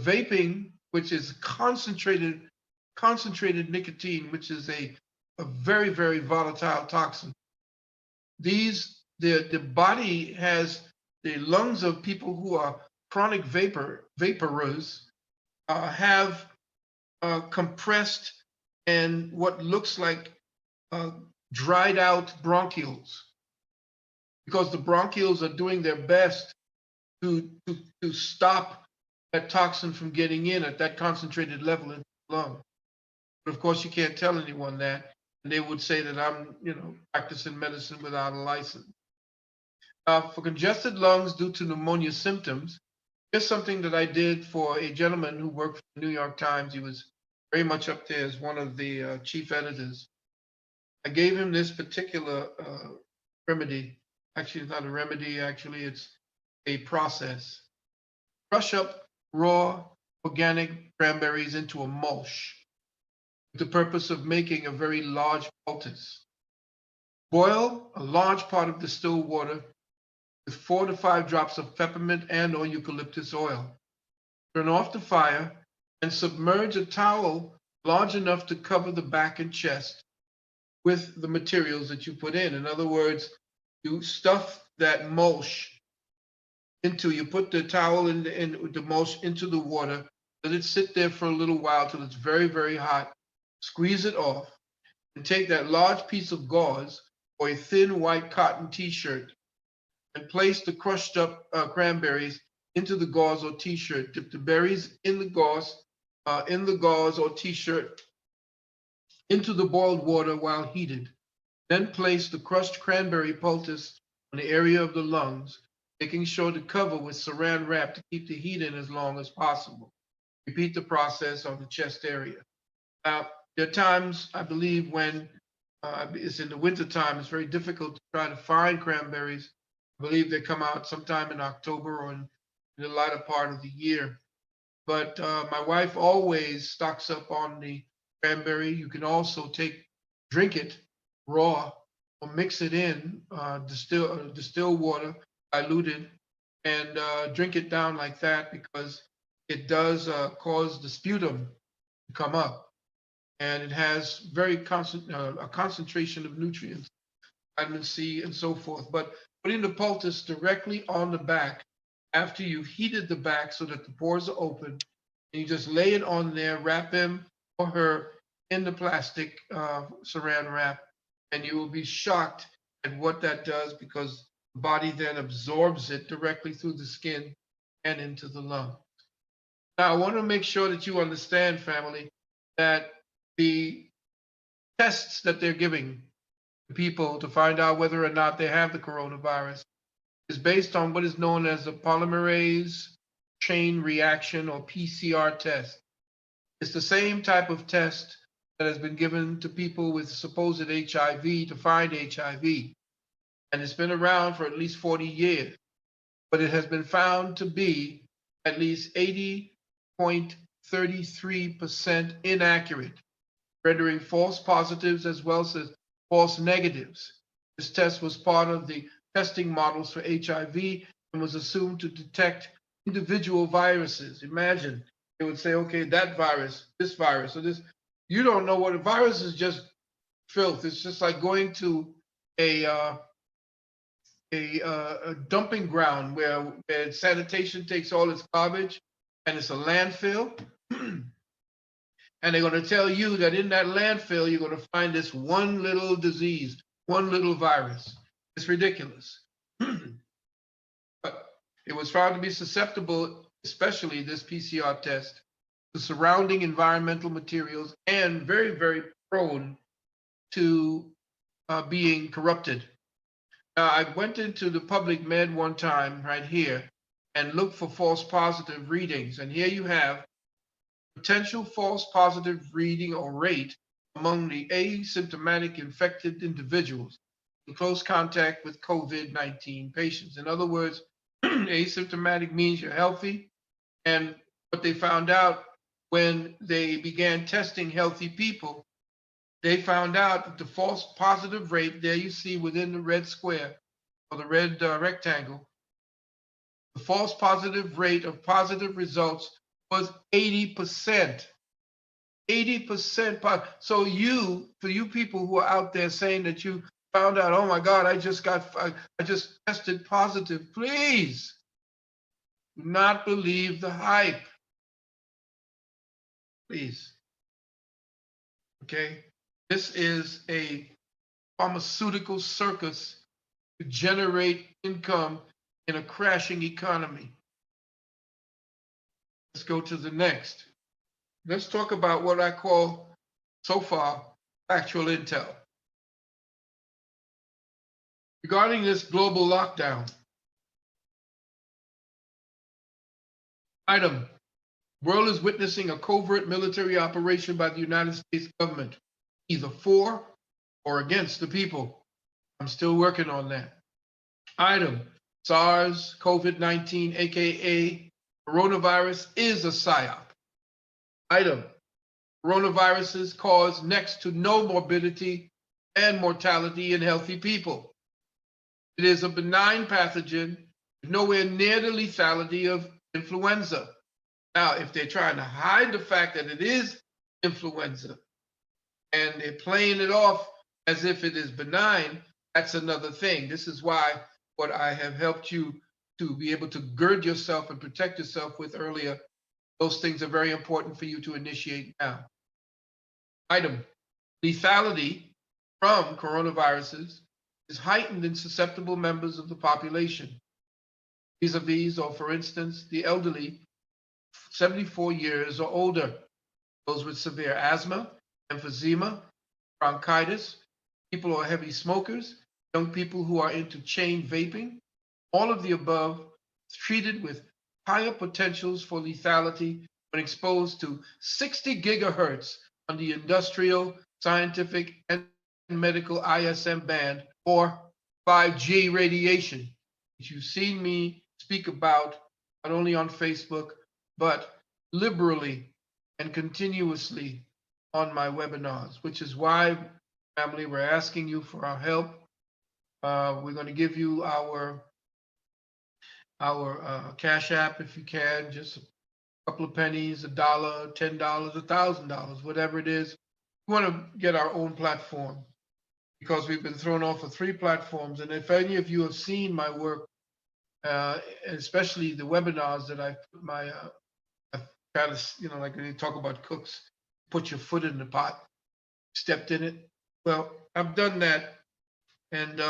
vaping, which is concentrated nicotine, which is a very, very volatile toxin. The body has the lungs of people who are chronic vaporers have compressed and what looks like uh, dried out bronchioles, because the bronchioles are doing their best to stop that toxin from getting in at that concentrated level in the lung. But of course, you can't tell anyone that, and they would say that I'm, practicing medicine without a license. For congested lungs due to pneumonia symptoms, here's something that I did for a gentleman who worked for the New York Times. He was very much up there as one of the chief editors. I gave him this particular remedy. Actually, it's not a remedy. Actually, it's a process. Crush up raw organic cranberries into a mulch with the purpose of making a very large poultice. Boil a large pot of distilled water with 4 to 5 drops of peppermint and or eucalyptus oil. Turn off the fire and submerge a towel large enough to cover the back and chest with the materials that you put in. In other words, you stuff that mulch you put the towel in the mulch into the water, let it sit there for a little while till it's very, very hot, squeeze it off, and take that large piece of gauze or a thin white cotton t-shirt and place the crushed up cranberries into the gauze or t-shirt. Dip the berries in the gauze or t-shirt into the boiled water while heated. Then place the crushed cranberry poultice on the area of the lungs, making sure to cover with saran wrap to keep the heat in as long as possible. Repeat the process on the chest area. There are times, I believe, when it's in the wintertime, it's very difficult to try to find cranberries. I believe they come out sometime in October or in the latter part of the year. But my wife always stocks up on the cranberry. You can also drink it raw or mix it in, distill water, diluted, and drink it down like that, because it does cause the sputum to come up, and it has a concentration of nutrients, vitamin C and so forth. But putting the poultice directly on the back after you've heated the back so that the pores are open, and you just lay it on there, wrap him or her in the plastic saran wrap, and you will be shocked at what that does, because the body then absorbs it directly through the skin and into the lung. Now, I want to make sure that you understand, family, that the tests that they're giving people to find out whether or not they have the coronavirus is based on what is known as the polymerase chain reaction, or PCR test. It's the same type of test that has been given to people with supposed HIV to find HIV. And it's been around for at least 40 years, but it has been found to be at least 80.33% inaccurate, rendering false positives as well as false negatives. This test was part of the testing models for HIV and was assumed to detect individual viruses. Imagine, they would say, okay, that virus, this virus, or this. You don't know what a virus is, just filth. It's just like going to a dumping ground where sanitation takes all its garbage, and it's a landfill. And they're going to tell you that in that landfill, you're going to find this one little disease, one little virus. It's ridiculous. But it was found to be susceptible, especially this PCR test, to surrounding environmental materials, and very, very prone to being corrupted. I went into the Public Med one time right here and looked for false positive readings. And here you have potential false positive reading or rate among the asymptomatic infected individuals in close contact with COVID-19 patients. In other words, asymptomatic means you're healthy. And what they found out when they began testing healthy people, they found out that the false positive rate, there you see within the red square or the red rectangle, the false positive rate of positive results was 80%. 80%. So for you people who are out there saying that you found out, oh my God, I just tested positive, please do not believe the hype. Please. Okay? This is a pharmaceutical circus to generate income in a crashing economy. Let's go to the next. Let's talk about what I call, so far, factual intel. Regarding this global lockdown, item, world is witnessing a covert military operation by the United States government, either for or against the people. I'm still working on that. Item, SARS, COVID-19, aka coronavirus, is a psyop. Item, coronaviruses cause next to no morbidity and mortality in healthy people. It is a benign pathogen, nowhere near the lethality of influenza. Now, if they're trying to hide the fact that it is influenza and they're playing it off as if it is benign, that's another thing. This is why what I have helped you to be able to gird yourself and protect yourself with earlier, those things are very important for you to initiate now. Item, lethality from coronaviruses is heightened in susceptible members of the population, vis-a-vis, or for instance, the elderly, 74 years or older, those with severe asthma, emphysema, bronchitis, people who are heavy smokers, young people who are into chain vaping, all of the above treated with higher potentials for lethality when exposed to 60 gigahertz on the industrial, scientific, and medical ISM band, or 5G radiation, which you've seen me speak about not only on Facebook, but liberally and continuously on my webinars, which is why, family, we're asking you for our help. We're going to give you our Cash App if you can, just a couple of pennies, $1, $10, $1,000, whatever it is. We want to get our own platform because we've been thrown off of 3 platforms. And if any of you have seen my work, especially the webinars that I've put I've kind of, like when you talk about cooks, put your foot in the pot, stepped in it. Well, I've done that, and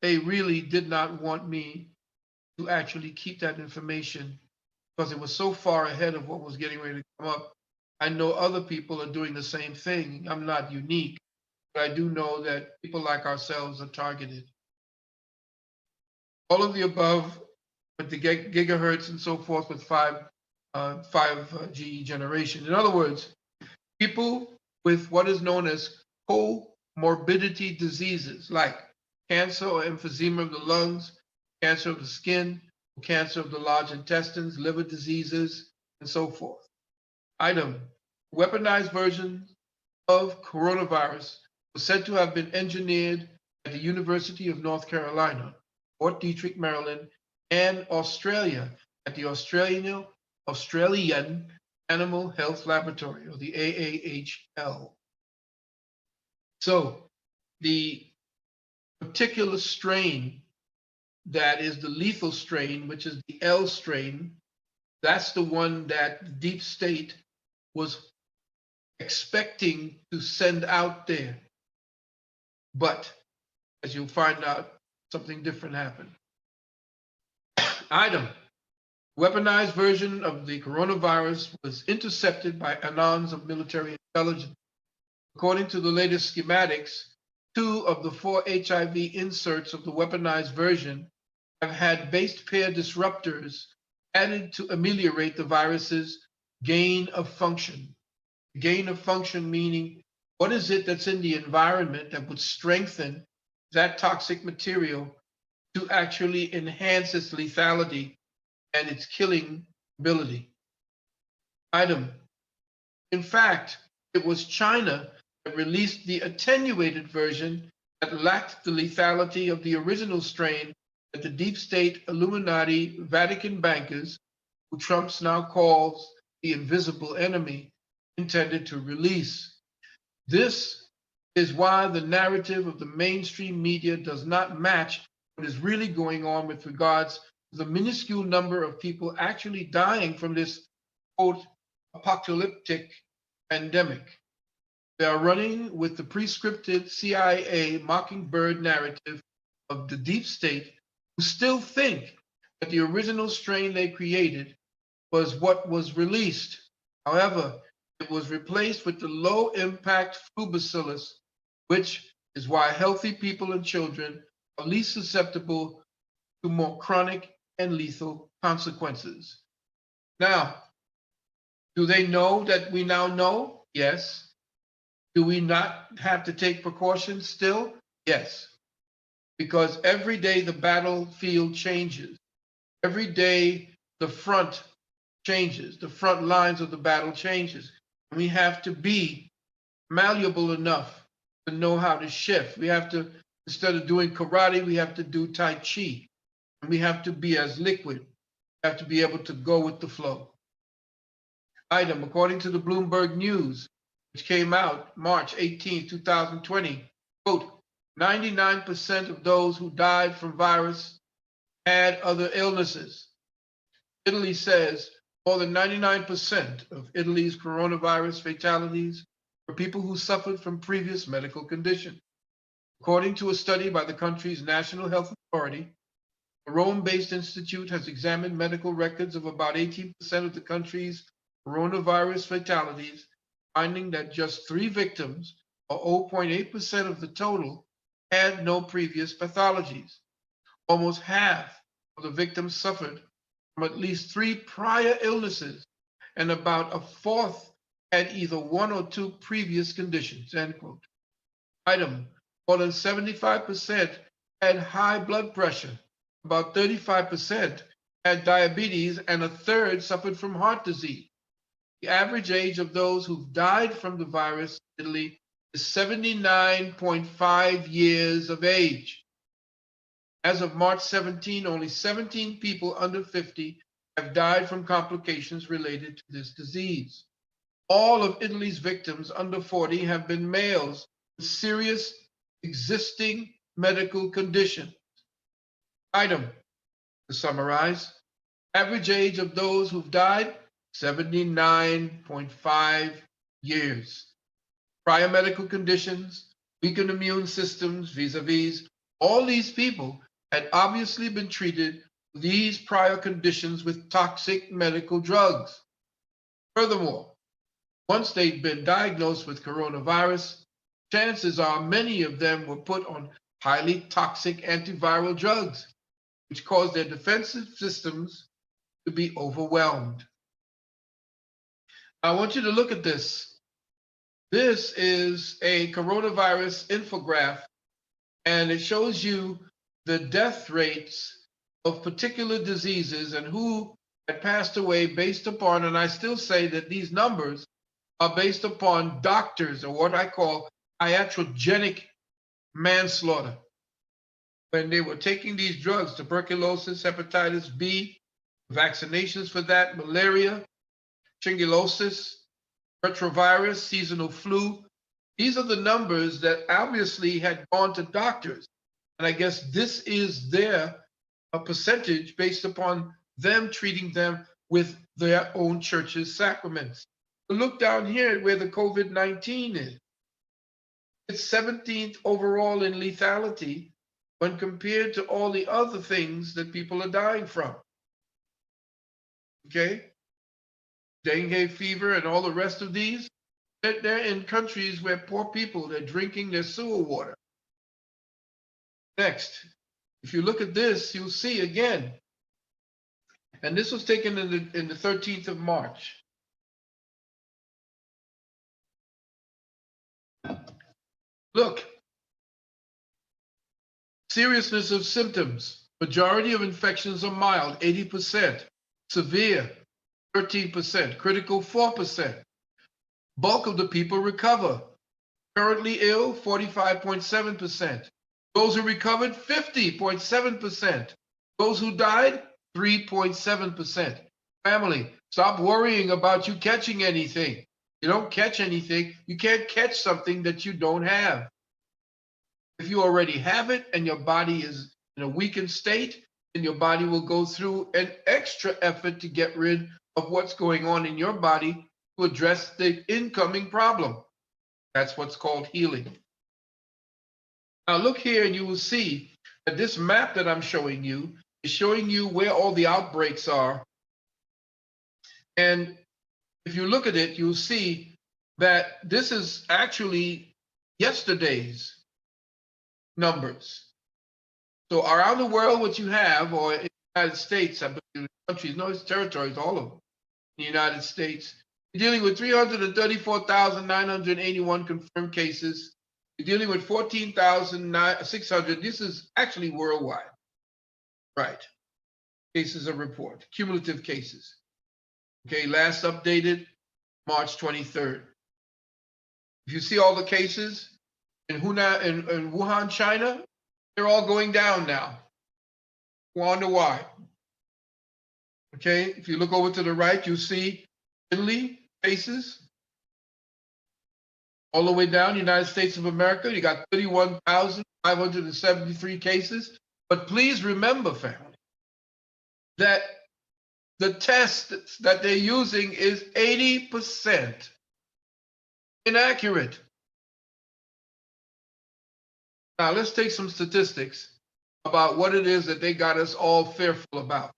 they really did not want me to actually keep that information because it was so far ahead of what was getting ready to come up. I know other people are doing the same thing. I'm not unique, but I do know that people like ourselves are targeted. All of the above with the gigahertz and so forth with 5G generation. In other words, people with what is known as comorbidity diseases like cancer or emphysema of the lungs, cancer of the skin, cancer of the large intestines, liver diseases, and so forth. Item, weaponized versions of coronavirus was said to have been engineered at the University of North Carolina, Fort Detrick, Maryland, and Australia at the Australian Animal Health Laboratory, or the AAHL. So the particular strain that is the lethal strain, which is the L strain, that's the one that the deep state was expecting to send out there. But as you'll find out, something different happened. Item, weaponized version of the coronavirus was intercepted by anons of military intelligence. According to the latest schematics, 2 of the 4 HIV inserts of the weaponized version have had base pair disruptors added to ameliorate the virus's gain of function. Gain of function meaning, what is it that's in the environment that would strengthen that toxic material to actually enhance its lethality and its killing ability? Item, in fact, it was China that released the attenuated version that lacked the lethality of the original strain that the deep state Illuminati Vatican bankers, who Trump's now calls the invisible enemy intended to release. This is why the narrative of the mainstream media does not match what is really going on with regards to the minuscule number of people actually dying from this, quote, apocalyptic pandemic. They are running with the prescripted CIA mockingbird narrative of the deep state, who still think that the original strain they created was what was released. However, it was replaced with the low impact flu bacillus, which is why healthy people and children are least susceptible to more chronic and lethal consequences. Now, do they know that we now know? Yes. Do we not have to take precautions still? Yes. Because every day the battlefield changes. Every day the front changes. The front lines of the battle changes. And we have to be malleable enough to know how to shift. We have to, instead of doing karate, we have to do Tai Chi. And we have to be as liquid. We have to be able to go with the flow. Item, according to the Bloomberg News, which came out March 18, 2020, quote, 99% of those who died from virus had other illnesses. Italy says more than 99% of Italy's coronavirus fatalities were people who suffered from previous medical conditions. According to a study by the country's National Health Authority, a Rome-based institute has examined medical records of about 18% of the country's coronavirus fatalities, finding that just 3 victims, or 0.8% of the total, had no previous pathologies. Almost half of the victims suffered from at least 3 prior illnesses, and about a fourth had either 1 or 2 previous conditions, end quote. Item, more than 75% had high blood pressure, about 35% had diabetes, and a third suffered from heart disease. The average age of those who've died from the virus in Italy is 79.5 years of age. As of March 17, only 17 people under 50 have died from complications related to this disease. All of Italy's victims under 40 have been males with serious existing medical conditions. Item, to summarize, average age of those who've died, 79.5 years. Prior medical conditions, weakened immune systems, vis-a-vis, all these people had obviously been treated for these prior conditions with toxic medical drugs. Furthermore, once they'd been diagnosed with coronavirus, chances are many of them were put on highly toxic antiviral drugs, which caused their defensive systems to be overwhelmed. I want you to look at this. This is a coronavirus infographic, and it shows you the death rates of particular diseases and who had passed away based upon, and I still say that these numbers are based upon doctors, or what I call iatrogenic manslaughter. When they were taking these drugs, tuberculosis, hepatitis B, vaccinations for that, malaria, shingillosis, retrovirus, seasonal flu. These are the numbers that obviously had gone to doctors. And I guess this is their percentage based upon them treating them with their own church's sacraments. But look down here where the COVID-19 is. It's 17th overall in lethality when compared to all the other things that people are dying from. Okay? Dengue fever and all the rest of these, they're in countries where poor people, they're drinking their sewer water. Next, if you look at this, you'll see again, and this was taken in the 13th of March. Look, seriousness of symptoms. Majority of infections are mild, 80%. Severe, 13%. Critical, 4%. Bulk of the people recover. Currently ill, 45.7%. Those who recovered, 50.7%. Those who died, 3.7%. Family, stop worrying about you catching anything. You don't catch anything. You can't catch something that you don't have. If you already have it and your body is in a weakened state, then your body will go through an extra effort to get rid of what's going on in your body to address the incoming problem. That's what's called healing. Now look here and you will see that this map that I'm showing you is showing you where all the outbreaks are. And if you look at it, you'll see that this is actually yesterday's numbers. So around the world, what you have, or in the United States, I believe countries, no, it's territories, all of them, in the United States, you're dealing with 334,981 confirmed cases. You're dealing with 14,600. This is actually worldwide, right? Cases of report, cumulative cases. Okay, last updated March 23rd. If you see all the cases in Wuhan, China, they're all going down now. Wonder why? Okay, if you look over to the right, you see Italy cases. All the way down, United States of America, you got 31,573 cases. But please remember, family, that the test that they're using is 80% inaccurate. Now, let's take some statistics about what it is that they got us all fearful about.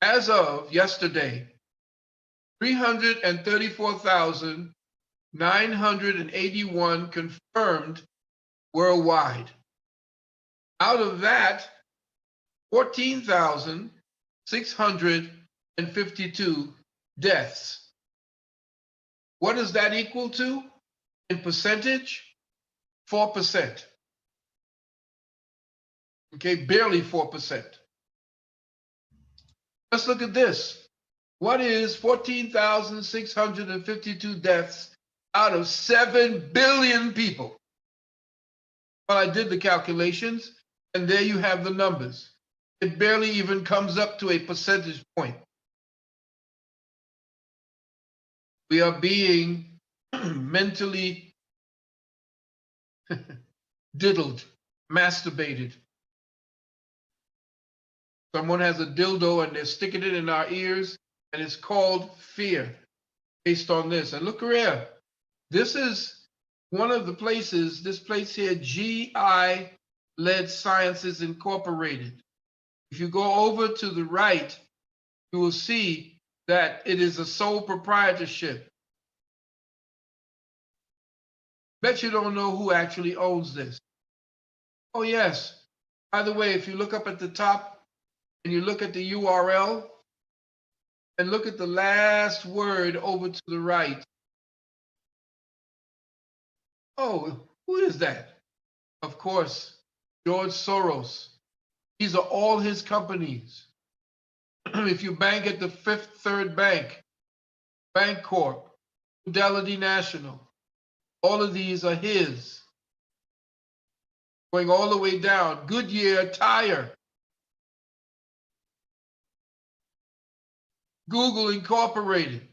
As of yesterday, 334,981 confirmed worldwide. Out of that, 14,652 deaths. What does that equal to in percentage? 4%. Okay, barely 4%. Let's look at this. What is 14,652 deaths out of 7 billion people? Well, I did the calculations, and there you have the numbers. It barely even comes up to a percentage point. We are being mentally diddled, masturbated. Someone has a dildo and they're sticking it in our ears, and it's called fear based on this. And look here, this is one of the places, this place here, GI Led Sciences Incorporated. If you go over to the right, you will see that it is a sole proprietorship. Bet you don't know who actually owns this. Oh yes, by the way, if you look up at the top and you look at the URL and look at the last word over to the right. Oh, who is that? Of course, George Soros. These are all his companies. If you bank at the Fifth Third Bank, Bancorp, Fidelity National, all of these are his. Going all the way down, Goodyear Tire, Google Incorporated.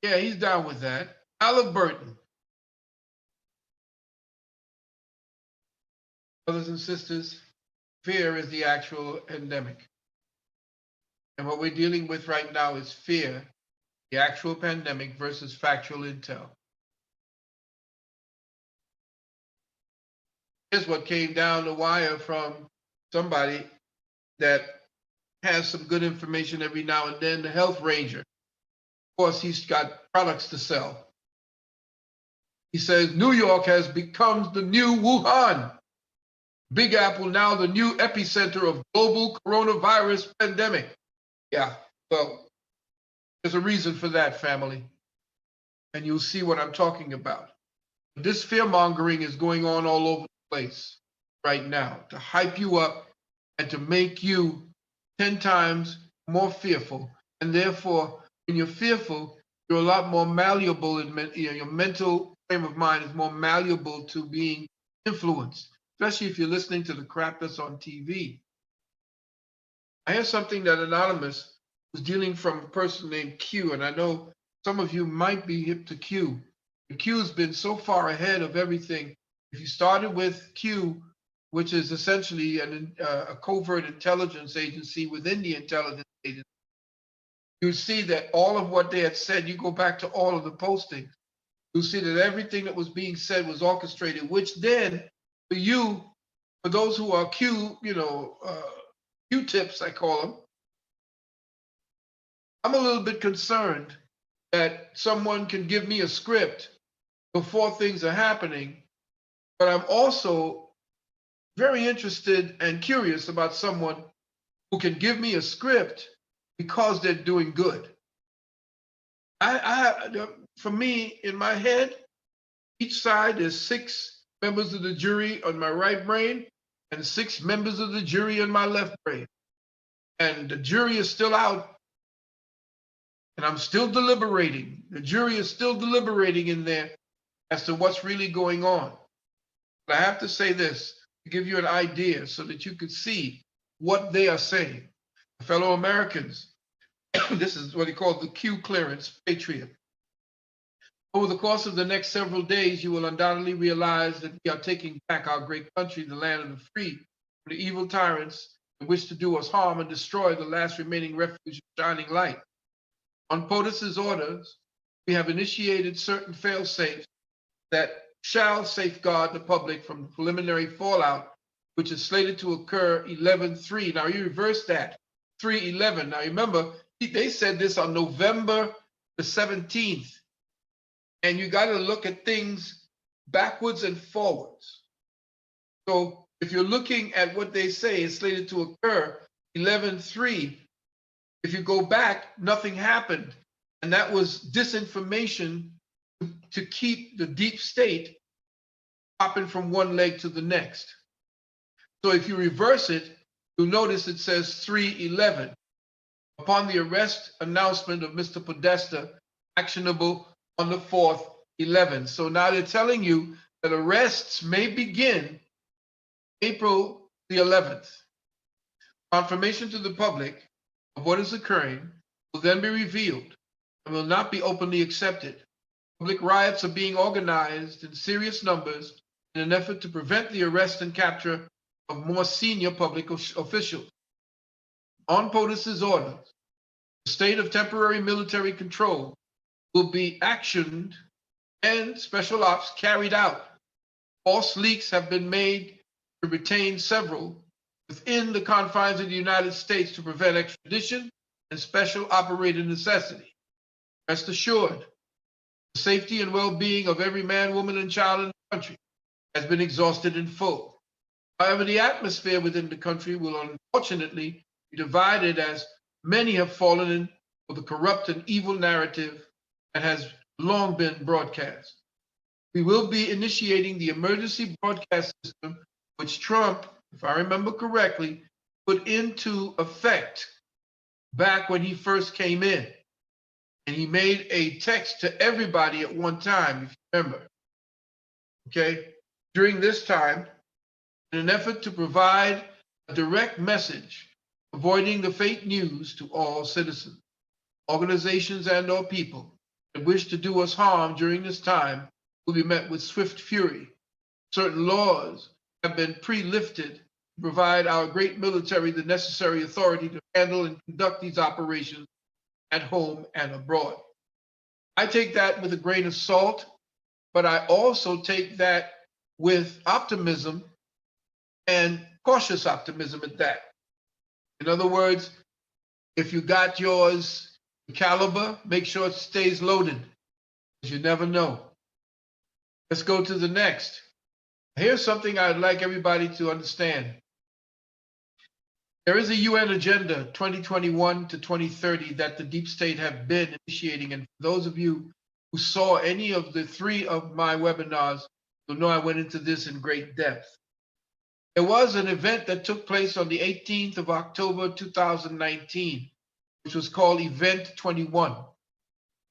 Yeah, he's down with that. Halliburton. Brothers and sisters, fear is the actual endemic. And what we're dealing with right now is fear, the actual pandemic versus factual intel. Here's what came down the wire from somebody that has some good information every now and then, the health ranger. Of course, he's got products to sell. He says, New York has become the new Wuhan. Big Apple now the new epicenter of global coronavirus pandemic. Yeah, well, there's a reason for that, family. And you'll see what I'm talking about. This fear mongering is going on all over the place right now to hype you up and to make you 10 times more fearful. And therefore, when you're fearful, you're a lot more malleable, and your mental frame of mind is more malleable to being influenced, especially if you're listening to the crap that's on TV. I hear something that Anonymous was dealing from a person named Q, and I know some of you might be hip to Q. But Q has been so far ahead of everything. If you started with Q, which is essentially a covert intelligence agency within the intelligence agency, you see that all of what they had said, you go back to all of the postings, you'll see that everything that was being said was orchestrated, which then, for you, for those who are Q-tips, I call them, I'm a little bit concerned that someone can give me a script before things are happening, but I'm also very interested and curious about someone who can give me a script because they're doing good. For me, in my head, each side is 6 members of the jury on my right brain and 6 members of the jury on my left brain. And the jury is still out, and I'm still deliberating. The jury is still deliberating in there as to what's really going on. But I have to say this to give you an idea so that you could see what they are saying. Fellow Americans, this is what he called the Q clearance patriot. Over the course of the next several days, you will undoubtedly realize that we are taking back our great country, the land of the free, from the evil tyrants who wish to do us harm and destroy the last remaining refuge of shining light. On POTUS's orders, we have initiated certain fail-safes that shall safeguard the public from the preliminary fallout, which is slated to occur 11/3. Now you reverse that, 3/11. Now remember, they said this on November the 17th. And you got to look at things backwards and forwards. So if you're looking at what they say is slated to occur 11/3, if you go back, nothing happened. And that was disinformation to keep the deep state hopping from one leg to the next. So if you reverse it, you'll notice it says 3/11. Upon the arrest announcement of Mr. Podesta, actionable on the 4/11. So now they're telling you that arrests may begin April the 11th. Confirmation to the public of what is occurring will then be revealed and will not be openly accepted. Public riots are being organized in serious numbers in an effort to prevent the arrest and capture of more senior public officials. On POTUS's orders, the state of temporary military control will be actioned and special ops carried out. False leaks have been made to retain several within the confines of the United States to prevent extradition and special operating necessity. Rest assured, the safety and well-being of every man, woman, and child in the country has been exhausted in full. However, the atmosphere within the country will unfortunately be divided as many have fallen in for the corrupt and evil narrative that has long been broadcast. We will be initiating the emergency broadcast system, which Trump, if I remember correctly, put into effect back when he first came in. And he made a text to everybody at one time, if you remember. Okay? During this time, in an effort to provide a direct message, avoiding the fake news to all citizens, organizations, and/or people that wish to do us harm during this time will be met with swift fury. Certain laws have been pre-lifted to provide our great military the necessary authority to handle and conduct these operations at home and abroad. I take that with a grain of salt, but I also take that with optimism and cautious optimism at that. In other words, if you got yours caliber, make sure it stays loaded, because you never know. Let's go to the next. Here's something I'd like everybody to understand. There is a UN Agenda 2021 to 2030 that the deep state have been initiating. And for those of you who saw any of the 3 of my webinars, you'll know I went into this in great depth. There was an event that took place on the 18th of October, 2019, which was called Event 21.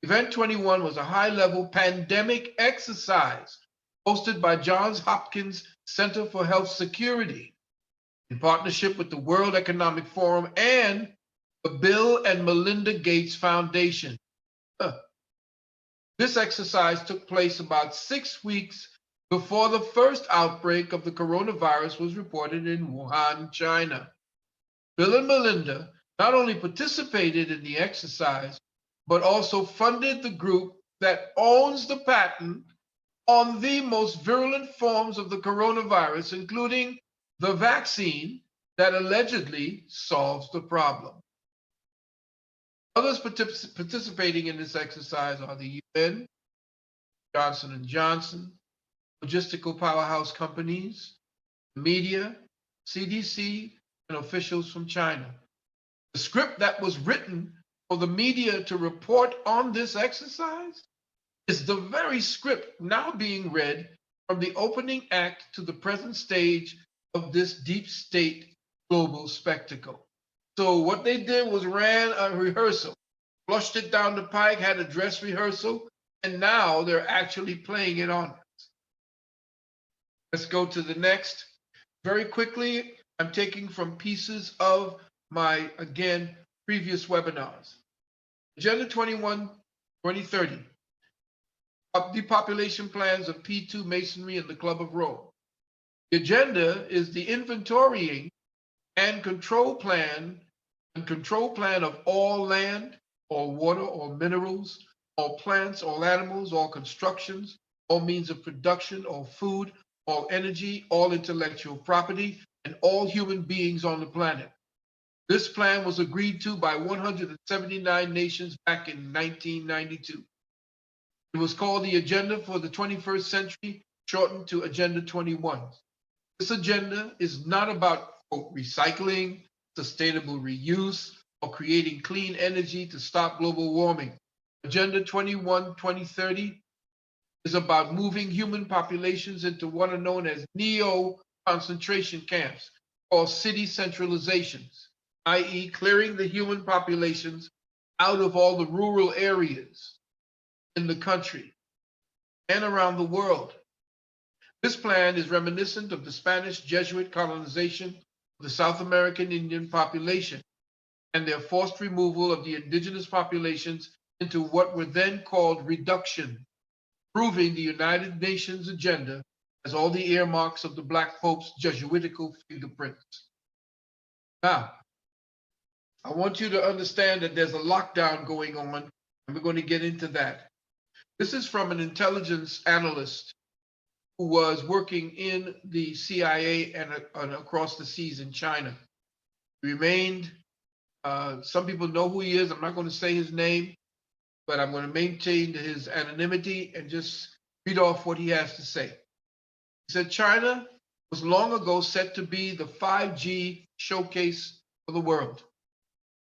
Event 21 was a high-level pandemic exercise hosted by Johns Hopkins Center for Health Security. in partnership with the World Economic Forum and the Bill and Melinda Gates Foundation. This exercise took place about 6 weeks before the first outbreak of the coronavirus was reported in Wuhan, China. Bill and Melinda not only participated in the exercise, but also funded the group that owns the patent on the most virulent forms of the coronavirus, including the vaccine that allegedly solves the problem. Others participating in this exercise are the UN, Johnson & Johnson, logistical powerhouse companies, the media, CDC, and officials from China. The script that was written for the media to report on this exercise is the very script now being read from the opening act to the present stage of this deep state global spectacle. So what they did was ran a rehearsal, flushed it down the pike, had a dress rehearsal, and now they're actually playing it on us. Let's go to the next. Very quickly, I'm taking from pieces of my, again, previous webinars. Agenda 21, 2030, depopulation plans of P2 Masonry and the Club of Rome. The agenda is the inventorying and control plan of all land, all water, all minerals, all plants, all animals, all constructions, all means of production, all food, all energy, all intellectual property, and all human beings on the planet. This plan was agreed to by 179 nations back in 1992. It was called the Agenda for the 21st Century, shortened to Agenda 21. This agenda is not about, quote, recycling, sustainable reuse, or creating clean energy to stop global warming. Agenda 21, 2030 is about moving human populations into what are known as neo-concentration camps, or city centralizations, i.e. clearing the human populations out of all the rural areas in the country and around the world. This plan is reminiscent of the Spanish Jesuit colonization of the South American Indian population and their forced removal of the indigenous populations into what were then called reduction, proving the United Nations agenda as all the earmarks of the Black Pope's Jesuitical fingerprints. Now, I want you to understand that there's a lockdown going on, and we're going to get into that. This is from an intelligence analyst who was working in the CIA and across the seas in China. He remained, some people know who he is. I'm not going to say his name, but I'm going to maintain his anonymity and just read off what he has to say. He said, China was long ago set to be the 5G showcase for the world.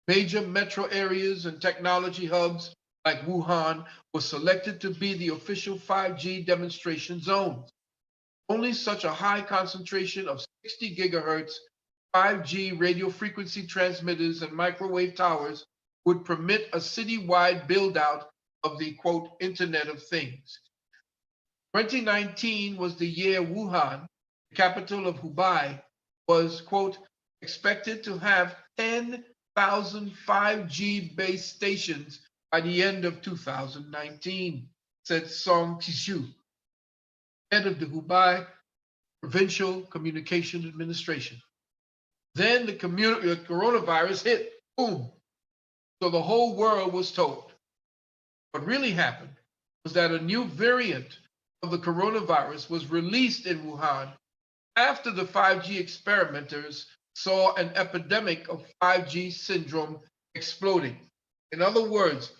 Major metro areas and technology hubs like Wuhan were selected to be the official 5G demonstration zones. Only such a high concentration of 60 gigahertz 5G radio frequency transmitters and microwave towers would permit a citywide build-out of the, quote, Internet of Things. 2019 was the year Wuhan, the capital of Hubei, was, quote, expected to have 10,000 5G base stations by the end of 2019, said Song Qishu, head of the Hubei Provincial Communication Administration. Then the coronavirus hit, boom. So the whole world was told. What really happened was that a new variant of the coronavirus was released in Wuhan after the 5G experimenters saw an epidemic of 5G syndrome exploding. In other words,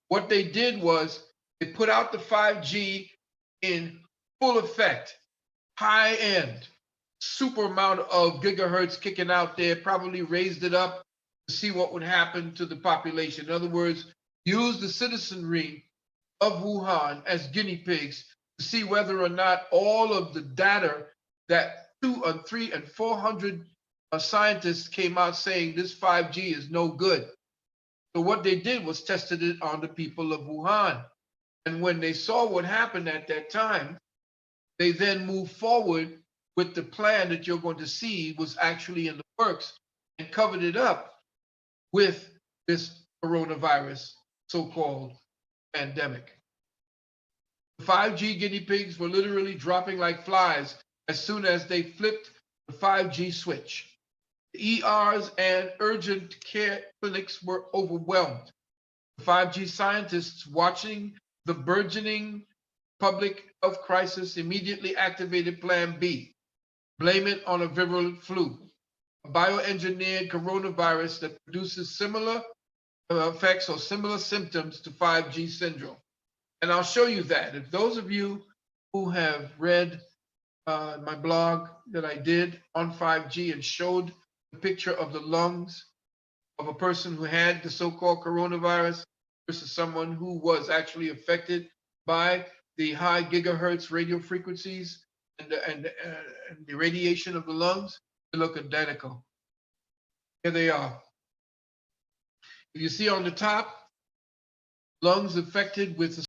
what they did was they put out the 5G in full effect, high end, super amount of gigahertz kicking out there, probably raised it up to see what would happen to the population. In other words, use the citizenry of Wuhan as guinea pigs to see whether or not all of the data that 200, 300, and 400 scientists came out saying this 5G is no good. So what they did was tested it on the people of Wuhan. And when they saw what happened at that time, they then moved forward with the plan that you're going to see was actually in the works and covered it up with this coronavirus so-called pandemic. The 5G guinea pigs were literally dropping like flies as soon as they flipped the 5G switch. The ERs and urgent care clinics were overwhelmed. The 5G scientists watching the burgeoning public health crisis immediately activated Plan B. Blame it on a virulent flu, a bioengineered coronavirus that produces similar effects or similar symptoms to 5G syndrome. And I'll show you that. If those of you who have read my blog that I did on 5G and showed the picture of the lungs of a person who had the so-called coronavirus versus someone who was actually affected by the high gigahertz radio frequencies and the radiation of the lungs, they look identical. Here they are. You see on the top, lungs affected with